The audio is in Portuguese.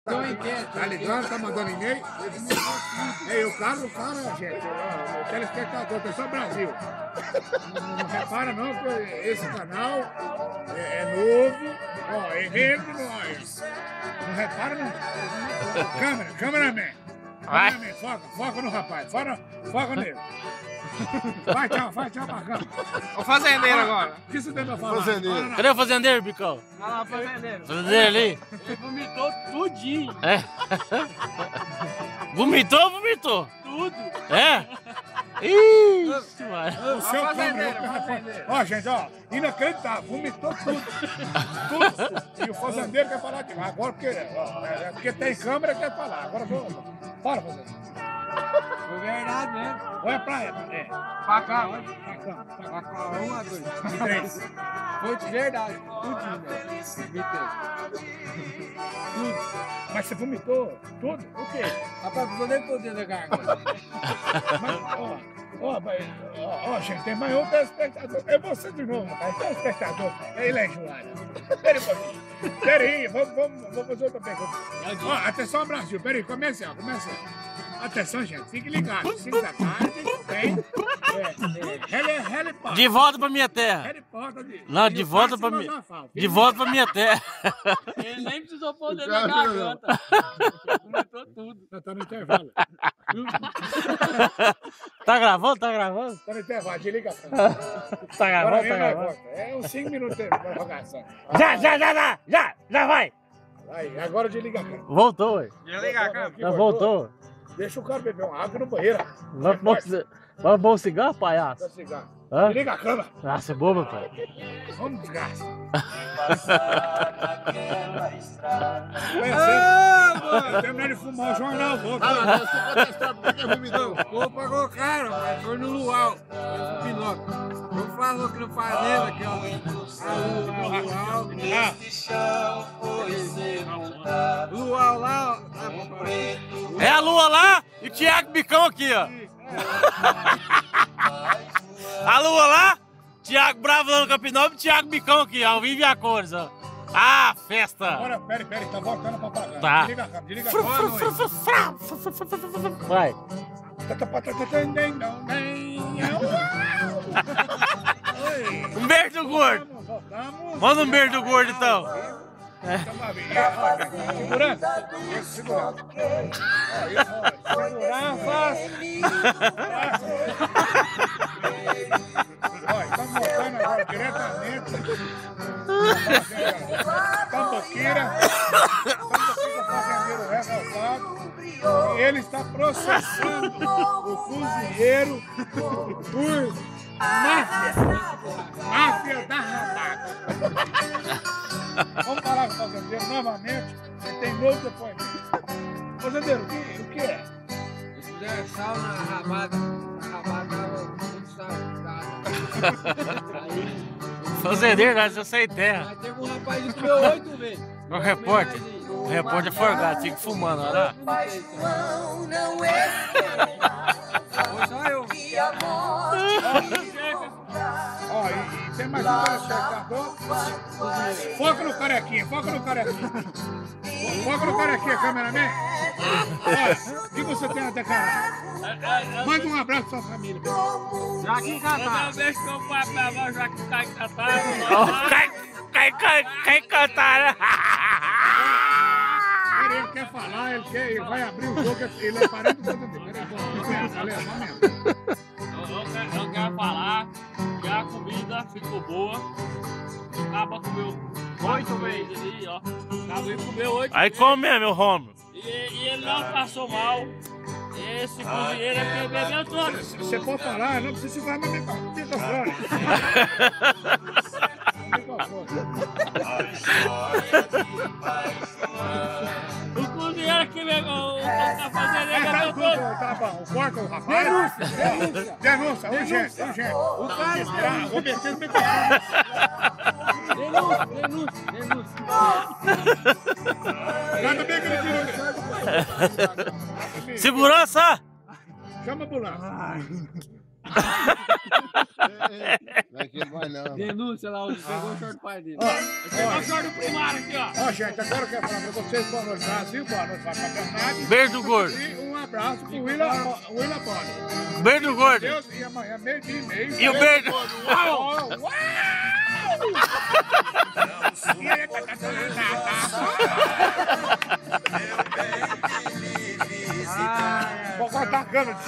Tá ligando? Tá mandando e-mail? Ei, o cara, gente, o telespectador, atenção Brasil. Não repara não que esse canal é novo, ó, é rede, não repara não. Cameraman, foca no rapaz, foca nele. Vai tchau pra cá. O fazendeiro agora. O que você tem pra falar? Fazendeiro. Cadê o fazendeiro, Bicão? Olha lá, o fazendeiro. Fazendeiro ali? Ele vomitou tudinho. É. Vomitou? Tudo. É? Ixi, mano. O seu fazendeiro. Ó, gente, ó, inacreditável, vomitou tudo. Tudo. E o fazendeiro quer falar demais. Agora, porque tem câmera, quer falar. Agora, fala, fazendeiro. Foi verdade mesmo. Olha pra ela, Pra cá, olha. Pra cá. 1 a 2. 3. Foi de verdade. Tudinho, velho. Vomitei. Tudo. Mas você vomitou tudo? O quê? Rapaz, não tô nem podendo a garganta. Ó, gente, tem mais um telespectador. É você de novo, rapaz. Telespectador. Ele é enjoado. Pera aí um pouquinho. Pera aí, vamos fazer outra pergunta. Ó, atenção, Brasil. Pera aí, começa. Atenção, gente, fique ligado. 5 da tarde tem Harry Potter. De volta pra minha terra. Harry Potter. Não, de volta pra minha... De volta pra minha terra. Ele nem precisou pôr dentro da garganta. Vomitou tudo. Tá no intervalo. Tá gravando? Tá no intervalo, desliga a câmera. Tá gravando? É uns 5 minutos de prorrogação. Já vai. Aí, agora desliga a câmera. Voltou, ué. Desliga a câmera. Já voltou. Deixa o cara beber uma água no banheiro. Vai bom cigarro, palhaço? Cigarro. Hã? Desliga a câmera. Ah, você é bobo, pai. Vamos desgraça. Eu terminei de fumar o jornal. Pô, pagou caro, mas foi no Luau. No Pinóquio. Eu falo que não fazenda aqui, ó. Luau lá, ó. É a lua lá e o Thiago Bicão aqui, ó. A lua lá, Thiago Bravo lá no Campinópolis e Thiago Bicão aqui, ao vivo e a cores, ó. Ah, festa! Agora, pera, tá voltando pra pagar. Tá. Desliga a câmera, Vai. Um beijo do gordo. Manda um beijo do gordo, então. Segurança. Olha, estamos mostrando agora diretamente Tamboqueira, fazendeiro revoltado. E ele está processando o cozinheiro por máfia da rabada. Vamos falar com o fazendeiro novamente, ele tem novo depoimento. Fazendeiro, o que é? Eles fizeram sal na rabada. A rabada tava muito salgada. Fazendeiro, nós já sem terra. Mas teve um rapaz que comeu 8 vezes. O repórter é forgado, fica fumando, olha lá. Foi só eu. Ó, e tem mais um telespectador. Foca no carequinha. Foca no carequinha, cameraman. Ó, o que você tem a declarar? Manda um abraço pra sua família. Joaquim Catar. Eu deixo meu pai pra avó Joaquim Catar. Quem cantar? Ele quer falar, ele vai abrir o jogo, ele é parente do fazendeiro. Eu quero falar que a comida ficou boa. Acaba comeu 8 vezes ali, ó. Acabou comeu 8 Aí vezes. come mesmo, meu Romulo. E ele não passou mal. Esse cozinheiro aqui bebeu todo. Você pode falar, não precisa segurar meu microfone. O cozinheiro aqui bebeu, tá fazendo ele bebeu todo. Tá bom, corta o rapaz. Denúncia, urgente. O cara Vou meter no microfone. denúncia. Nada bem que ele tira. Segurança! Chama a ambulância. Não é que ele vai não. Denúncia lá, onde pegou o short do pai dele. Pegou o short do primário aqui, ó. Ó, gente, agora eu quero falar pra vocês, boa noite, Brasil, boa noite, Rafa Bernardo. Beijo do gordo. E um abraço pro Willa Bonner. Beijo do gordo. Deus, e amanhã, meio-dia e meio. E o beijo. Uau! Uau! Vou cortar a câmera.